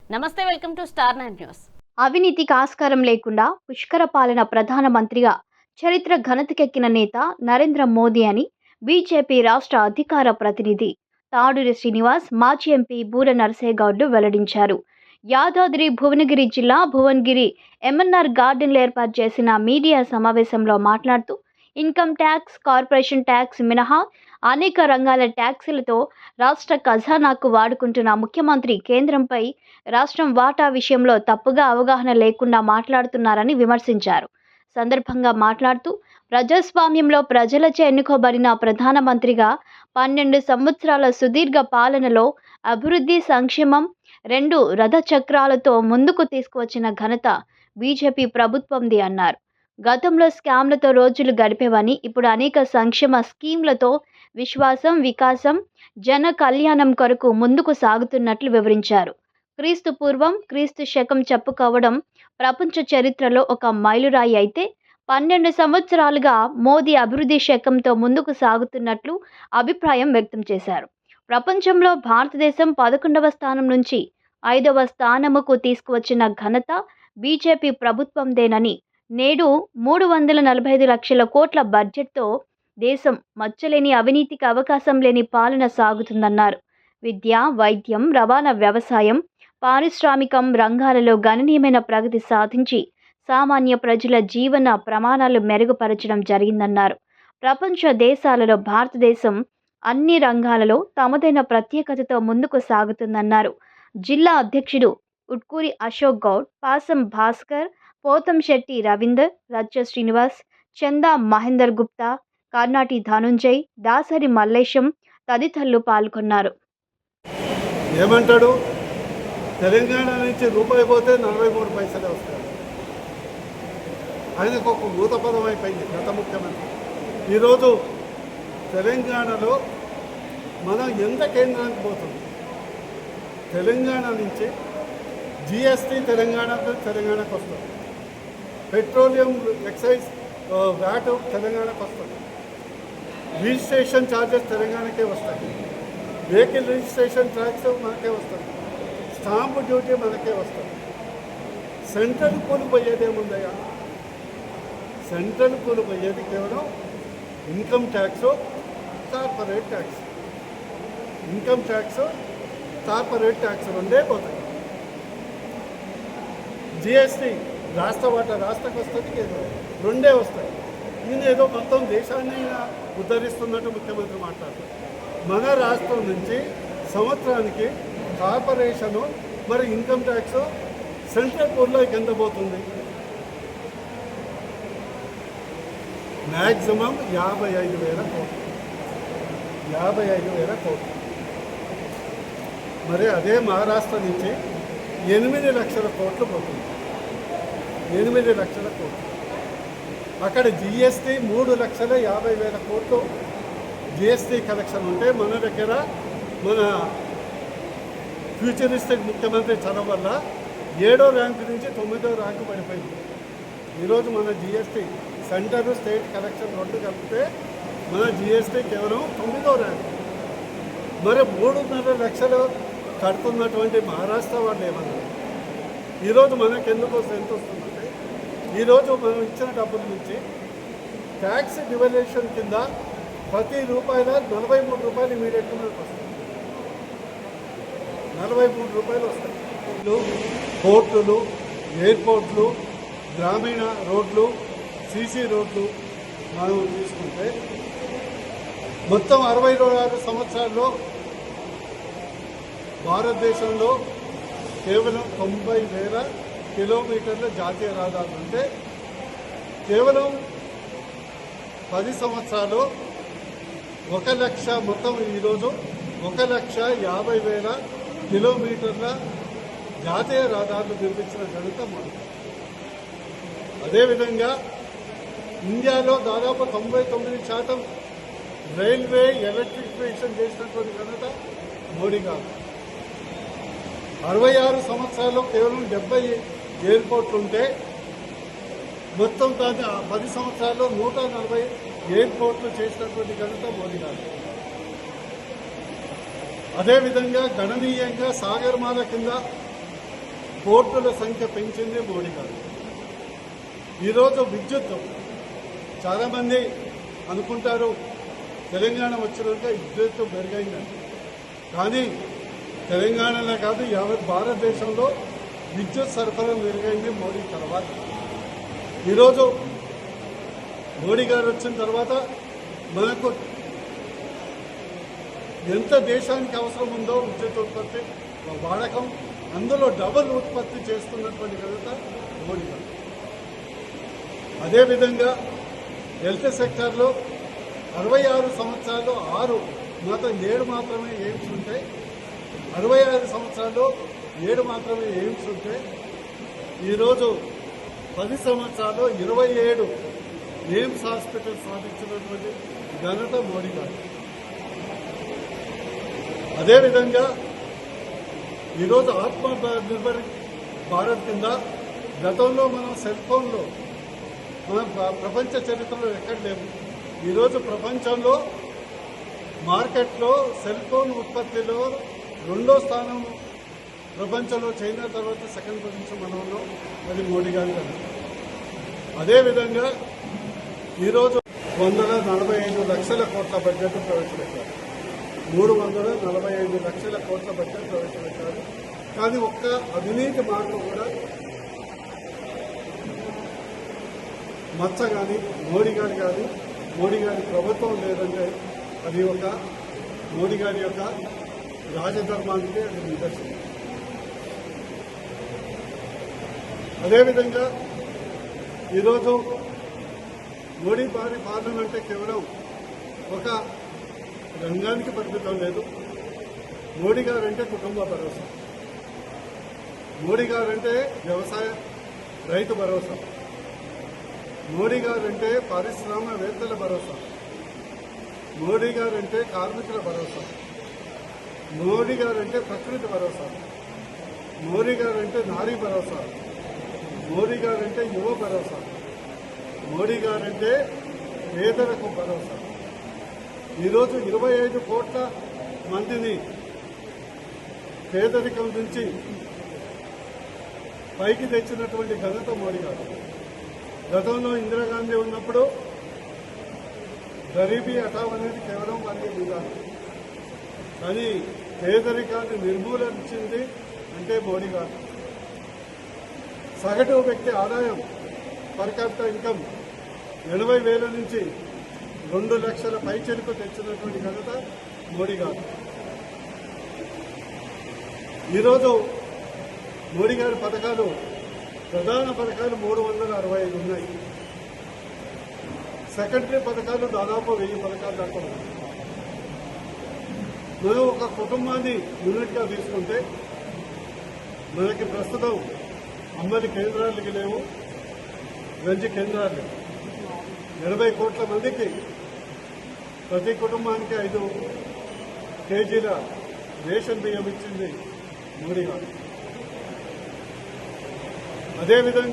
నమస్తే, welcome to star nine news. అవినీతికి ఆస్కారం లేకుండా పుష్కర పాలన ప్రధానమంత్రిగా చరిత్ర ఘనతకెక్కిన నేత నరేంద్ర మోదీ అని బీజేపీ రాష్ట్ర అధికార ప్రతినిధి తాడూరి శ్రీనివాస్, మాజీ ఎంపీ బూర నరసేగౌడ్లు వెల్లడించారు. యాదాద్రి భువనగిరి జిల్లా భువనగిరి ఎంఎన్ఆర్ గార్డెన్లో ఏర్పాటు చేసిన మీడియా సమావేశంలో మాట్లాడుతూ ఇన్కమ్ ట్యాక్స్, కార్పొరేషన్ ట్యాక్స్ మినహా అనేక రంగాల ట్యాక్సులతో రాష్ట్ర ఖజానాకు వాడుకుంటున్న ముఖ్యమంత్రి కేంద్రంపై రాష్ట్రం వాటా విషయంలో తప్పుగా అవగాహన లేకుండా మాట్లాడుతున్నారని విమర్శించారు. సందర్భంగా మాట్లాడుతూ ప్రజాస్వామ్యంలో ప్రజలచే ఎన్నుకోబడిన ప్రధానమంత్రిగా 12 సంవత్సరాల సుదీర్ఘ పాలనలో అభివృద్ధి, సంక్షేమం 2 రథచక్రాలతో ముందుకు తీసుకువచ్చిన ఘనత బీజేపీ ప్రభుత్వంది అన్నారు. గతంలో స్కామ్లతో రోజులు గడిపేవని, ఇప్పుడు అనేక సంక్షేమ స్కీమ్లతో విశ్వాసం, వికాసం, జన కళ్యాణం కొరకు ముందుకు సాగుతున్నట్లు వివరించారు. క్రీస్తు పూర్వం, క్రీస్తు శకం చెప్పుకోవడం ప్రపంచ చరిత్రలో ఒక మైలురాయి అయితే 12 సంవత్సరాలుగా మోదీ అభివృద్ధి శకంతో ముందుకు సాగుతున్నట్లు అభిప్రాయం వ్యక్తం చేశారు. ప్రపంచంలో భారతదేశం 11వ స్థానం నుంచి 5వ స్థానముకు తీసుకువచ్చిన ఘనత బీజేపీ ప్రభుత్వందేనని, నేడు 345 లక్షల కోట్ల బడ్జెట్తో దేశం మచ్చలేని, అవినీతికి అవకాశం లేని పాలన సాగుతుందన్నారు. విద్య, వైద్యం, రవాణా, వ్యవసాయం, పారిశ్రామికం రంగాలలో గణనీయమైన ప్రగతి సాధించి సామాన్య ప్రజల జీవన ప్రమాణాలు మెరుగుపరచడం జరిగిందన్నారు. ప్రపంచ దేశాలలో భారతదేశం అన్ని రంగాలలో తమదైన ప్రత్యేకతతో ముందుకు సాగుతుందన్నారు. జిల్లా అధ్యక్షుడు ఉట్కూరి అశోక్ గౌడ్, పాసం భాస్కర్, పోతంశెట్టి రవీందర్, రచ్చ శ్రీనివాస్, చందా మహేందర్ గుప్తా, కర్నాటి ధనుంజయ్, దాసరి మల్లేశం తదితరులు పాల్గొన్నారు. ఏమంటాడు? తెలంగాణ నుంచి రూపాయి పోతే 43 పైసలే వస్తాయి. ఆయనకు ఒక భూతపదం అయిపోయింది గత ముఖ్యమంత్రి. ఈరోజు తెలంగాణలో మనం ఎంత కేంద్రానికి పోతుంది? తెలంగాణ నుంచి జిఎస్టీ తెలంగాణకు వస్తుంది, పెట్రోలియం ఎక్సైజ్ వ్యాట్ తెలంగాణకు వస్తుంది, రిజిస్ట్రేషన్ ఛార్జెస్ తెలంగాణకే వస్తాయి, వెహికల్ రిజిస్ట్రేషన్ ట్యాక్స్ మనకే వస్తుంది, స్టాంప్ డ్యూటీ మనకే వస్తుంది. సెంట్రల్ కూలి పోయేది ఏముందయ్యా? సెంట్రల్ కూలి పోయేది కేవలం income tax, corporate tax. Income tax, corporate tax రెండే పోతాయి. జిఎస్టీ రాష్ట్ర వాటా రాష్ట్రకు వస్తుంది, ఏదో రెండే వస్తాయి. ఈయన ఏదో మొత్తం దేశాన్ని ఉద్ధరిస్తున్నట్టు ముఖ్యమంత్రి మాట్లాడతారు. మన రాష్ట్రం నుంచి సంవత్సరానికి కార్పొరేషను మరి ఇన్కమ్ ట్యాక్స్ సెంట్రల్ పూర్లో ఎంత పోతుంది? మ్యాక్సిమం 55,000 కోట్లు. 55,000 కోట్లు. మరి అదే మహారాష్ట్ర నుంచి 8 లక్షల కోట్లు పోతుంది. 8 లక్షల కోట్లు. అక్కడ జిఎస్టీ 3,50,000 కోట్లు జిఎస్టీ కలెక్షన్ ఉంటే, మన దగ్గర మన ఫ్యూచరిస్టిక్ ముఖ్యమంత్రి చదవ వల్ల 7వ ర్యాంకు నుంచి 9వ ర్యాంకు పడిపోయింది. ఈరోజు మన జిఎస్టీ సెంటర్, స్టేట్ కలెక్షన్ 2 కలిపితే మన జిఎస్టీ కేవలం 9వ ర్యాంకు. మరి 3.5 లక్షలు కడుతున్నటువంటి మహారాష్ట్ర వాళ్ళు ఏమన్నారు? ఈరోజు మనకెందుకు ఎంత వస్తుందంటే, ఈరోజు మనం ఇచ్చిన డబ్బుల నుంచి ట్యాక్స్ డివల్యూషన్ కింద ప్రతి రూపాయల 43 రూపాయలు ఇమీడియట్గా మనకు వస్తుంది. 43 రూపాయలు వస్తాయి. పోర్టులు, ఎయిర్పోర్ట్లు, గ్రామీణ రోడ్లు, సీసీ రోడ్లు మనం తీసుకుంటే మొత్తం 66 సంవత్సరాల్లో భారతదేశంలో కేవలం 90,000 కిలోమీటర్ల జాతీయ రహదారులు ఉంటే, కేవలం 10 సంవత్సరాలు 1 లక్ష, మొత్తం ఈరోజు 1,50,000 కిలోమీటర్ల జాతీయ రహదారులు నిర్మించిన ఘనత మనది. అదేవిధంగా ఇండియాలో దాదాపు 99% రైల్వే ఎలక్ట్రిఫికేషన్ చేసినటువంటి ఘనత మోడీ గారు. 66 సంవత్సరాల్లో కేవలం 70 ఎయిర్పోర్ట్లు ఉంటే, మొత్తం 10 సంవత్సరాల్లో 140 ఎయిర్పోర్ట్లు చేసినటువంటి ఘనత మోడీ గారు. అదేవిధంగా గణనీయంగా సాగర్మాల కింద పోర్టుల సంఖ్య పెంచింది మోడీ గారు. ఈరోజు విద్యుత్ చాలామంది అనుకుంటారు తెలంగాణ వచ్చినాక విద్యుత్ మెరుగైందని. కానీ తెలంగాణలో కాదు, యావత్ భారతదేశంలో విద్యుత్ సరఫరా మెరుగైంది మోడీ తర్వాత. ఈరోజు మోడీ గారు వచ్చిన తర్వాత మనకు ఎంత దేశానికి అవసరం ఉందో విద్యుత్ ఉత్పత్తి వాడకం, అందులో డబుల్ ఉత్పత్తి చేస్తున్నటువంటి ఘనత మోడీ గారు. అదేవిధంగా హెల్త్ సెక్టార్లో 66 సంవత్సరాల్లో 6 మాత్రం 7 మాత్రమే ఎయిమ్స్ ఉంటాయి. 65 సంవత్సరాల్లో 7 మాత్రమే ఎయిమ్స్ ఉంటాయి. ఈరోజు 10 సంవత్సరాల్లో 27 ఎయిమ్స్ హాస్పిటల్ సాధించినటువంటి ఘనత మోడీ గారు. అదేవిధంగా ఈరోజు ఆత్మనిర్భర్ భారత్ కింద గతంలో మనం సెల్ ఫోన్లో మన ప్రపంచ చరిత్రలో ఎక్కడ లేవు. ఈరోజు ప్రపంచంలో మార్కెట్లో సెల్ ఫోన్ ఉత్పత్తిలో 2వ స్థానం ప్రపంచంలో, చైనా తర్వాత సెకండ్ పొజిషన్ మనం ఉన్నాం. అది మోడీ గారి గారు. అదేవిధంగా ఈరోజు 145 లక్షల కోట్ల బడ్జెట్ ప్రవేశపెట్టారు. 345 లక్షల కోట్ల బడ్జెట్ ప్రవేశపెట్టారు. కానీ ఒక్క అవినీతి మార్గం కూడా మచ్చ కానీ మోడీ గారు కానీ మోడీ గారి ప్రభుత్వం లేదంటే అది ఒక మోడీ గారి యొక్క రాజధర్మానికి అది నిదర్శనం. అదేవిధంగా ఈరోజు మోడీ గారి పాలన అంటే కేవలం ఒక రంగానికి పరిమితం లేదు. మోడీ గారు అంటే కుటుంబ భరోసా, మోడీ గారు అంటే వ్యవసాయ రైతు భరోసా, మోడీ గారు అంటే పారిశ్రామికవేత్తల భరోసా, మోడీ గారు అంటే కార్మికుల భరోసా, మోడీ గారు అంటే ప్రకృతి భరోసా, మోడీ గారు అంటే నారీ భరోసా, మోడీ గారు అంటే యువ భరోసా, మోడీ గారు అంటే పేదలకు భరోసా. ఈరోజు 25 కోట్ల మందిని పేదరికం నుంచి పైకి తెచ్చినటువంటి ఘనత మోడీ గారు. గతంలో ఇందిరాగాంధీ ఉన్నప్పుడు గరీబీ హఠావ్ అనేది కేవలం వారికి విధానం. కానీ పేదరికాన్ని నిర్మూలించింది అంటే మోడీ గారు. సగటు వ్యక్తి ఆదాయం పర్ క్యాపిటల్ ఇన్కమ్ 80,000 నుంచి 2 లక్షల పైచెలకు తెచ్చినటువంటి ఘనత మోడీ గారు. ఈరోజు మోడీ గారి పథకాలు, ప్రధాన పథకాలు 365 ఉన్నాయి. సెకండరీ పథకాలు దాదాపు 1000 పథకాలు దాకా ఉన్నాయి. మనం ఒక కుటుంబాన్ని యూనిట్గా తీసుకుంటే మనకి ప్రస్తుతం అమ్మడి కేంద్రాలకి లేవు, గంజి కేంద్రాలు 80 కోట్ల మందికి ప్రతి కుటుంబానికి 5 కేజీల రేషన్ బియ్యం ఇచ్చింది మోడీ గారు. అదేవిధంగా